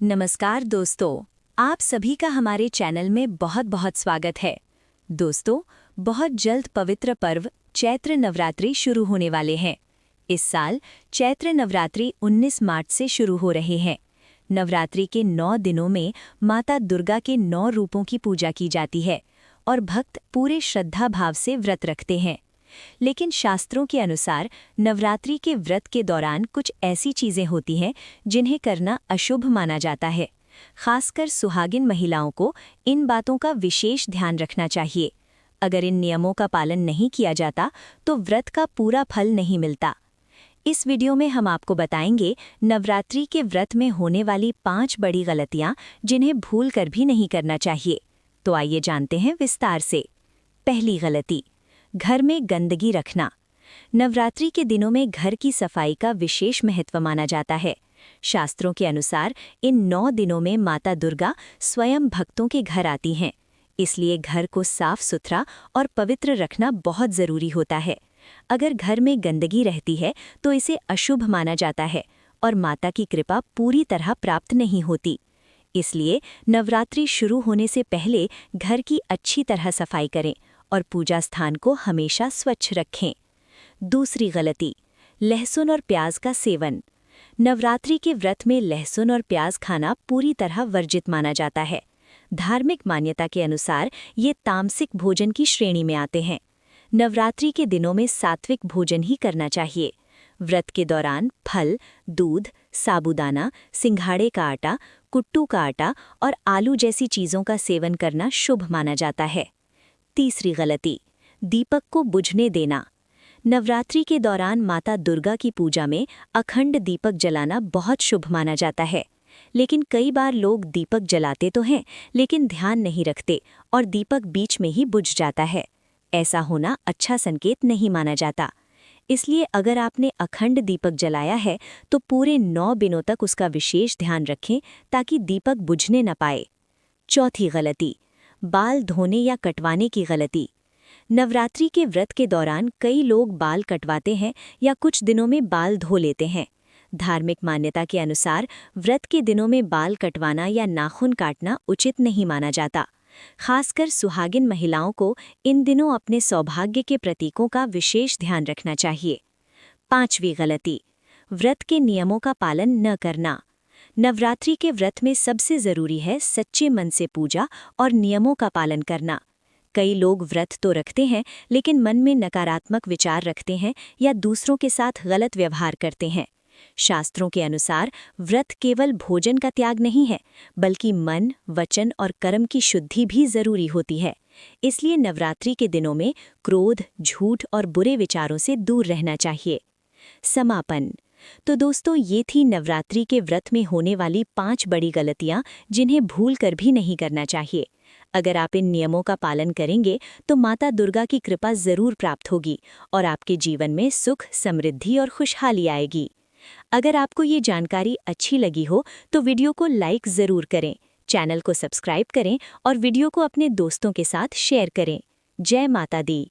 नमस्कार दोस्तों, आप सभी का हमारे चैनल में बहुत बहुत स्वागत है। दोस्तों, बहुत जल्द पवित्र पर्व चैत्र नवरात्रि शुरू होने वाले हैं। इस साल चैत्र नवरात्रि 19 मार्च से शुरू हो रहे हैं। नवरात्रि के 9 दिनों में माता दुर्गा के 9 रूपों की पूजा की जाती है और भक्त पूरे श्रद्धा भाव से व्रत रखते हैं। लेकिन शास्त्रों के अनुसार नवरात्रि के व्रत के दौरान कुछ ऐसी चीजें होती हैं जिन्हें करना अशुभ माना जाता है। खासकर सुहागिन महिलाओं को इन बातों का विशेष ध्यान रखना चाहिए। अगर इन नियमों का पालन नहीं किया जाता तो व्रत का पूरा फल नहीं मिलता। इस वीडियो में हम आपको बताएंगे नवरात्रि के व्रत में होने वाली 5 बड़ी गलतियां जिन्हें भूल कर भी नहीं करना चाहिए। तो आइए जानते हैं विस्तार से। पहली गलती, घर में गंदगी रखना। नवरात्रि के दिनों में घर की सफाई का विशेष महत्व माना जाता है। शास्त्रों के अनुसार इन 9 दिनों में माता दुर्गा स्वयं भक्तों के घर आती हैं। इसलिए घर को साफ सुथरा और पवित्र रखना बहुत जरूरी होता है। अगर घर में गंदगी रहती है तो इसे अशुभ माना जाता है और माता की कृपा पूरी तरह प्राप्त नहीं होती। इसलिए नवरात्रि शुरू होने से पहले घर की अच्छी तरह सफाई करें और पूजा स्थान को हमेशा स्वच्छ रखें। दूसरी गलती, लहसुन और प्याज का सेवन। नवरात्रि के व्रत में लहसुन और प्याज खाना पूरी तरह वर्जित माना जाता है। धार्मिक मान्यता के अनुसार ये तामसिक भोजन की श्रेणी में आते हैं। नवरात्रि के दिनों में सात्विक भोजन ही करना चाहिए। व्रत के दौरान फल, दूध, साबूदाना, सिंघाड़े का आटा, कुट्टू का आटा और आलू जैसी चीज़ों का सेवन करना शुभ माना जाता है। तीसरी गलती, दीपक को बुझने देना। नवरात्रि के दौरान माता दुर्गा की पूजा में अखंड दीपक जलाना बहुत शुभ माना जाता है। लेकिन कई बार लोग दीपक जलाते तो हैं, लेकिन ध्यान नहीं रखते और दीपक बीच में ही बुझ जाता है। ऐसा होना अच्छा संकेत नहीं माना जाता। इसलिए अगर आपने अखंड दीपक जलाया है तो पूरे 9 दिनों तक उसका विशेष ध्यान रखें ताकि दीपक बुझने न पाए। चौथी गलती, बाल धोने या कटवाने की गलती। नवरात्रि के व्रत के दौरान कई लोग बाल कटवाते हैं या कुछ दिनों में बाल धो लेते हैं। धार्मिक मान्यता के अनुसार व्रत के दिनों में बाल कटवाना या नाखून काटना उचित नहीं माना जाता। खासकर सुहागिन महिलाओं को इन दिनों अपने सौभाग्य के प्रतीकों का विशेष ध्यान रखना चाहिए। पांचवी गलती, व्रत के नियमों का पालन न करना। नवरात्रि के व्रत में सबसे जरूरी है सच्चे मन से पूजा और नियमों का पालन करना। कई लोग व्रत तो रखते हैं लेकिन मन में नकारात्मक विचार रखते हैं या दूसरों के साथ गलत व्यवहार करते हैं। शास्त्रों के अनुसार व्रत केवल भोजन का त्याग नहीं है, बल्कि मन, वचन और कर्म की शुद्धि भी जरूरी होती है। इसलिए नवरात्रि के दिनों में क्रोध, झूठ और बुरे विचारों से दूर रहना चाहिए। समापन। तो दोस्तों, ये थी नवरात्रि के व्रत में होने वाली 5 बड़ी गलतियां जिन्हें भूल कर भी नहीं करना चाहिए। अगर आप इन नियमों का पालन करेंगे तो माता दुर्गा की कृपा जरूर प्राप्त होगी और आपके जीवन में सुख, समृद्धि और खुशहाली आएगी। अगर आपको ये जानकारी अच्छी लगी हो तो वीडियो को लाइक ज़रूर करें, चैनल को सब्सक्राइब करें और वीडियो को अपने दोस्तों के साथ शेयर करें। जय माता दी।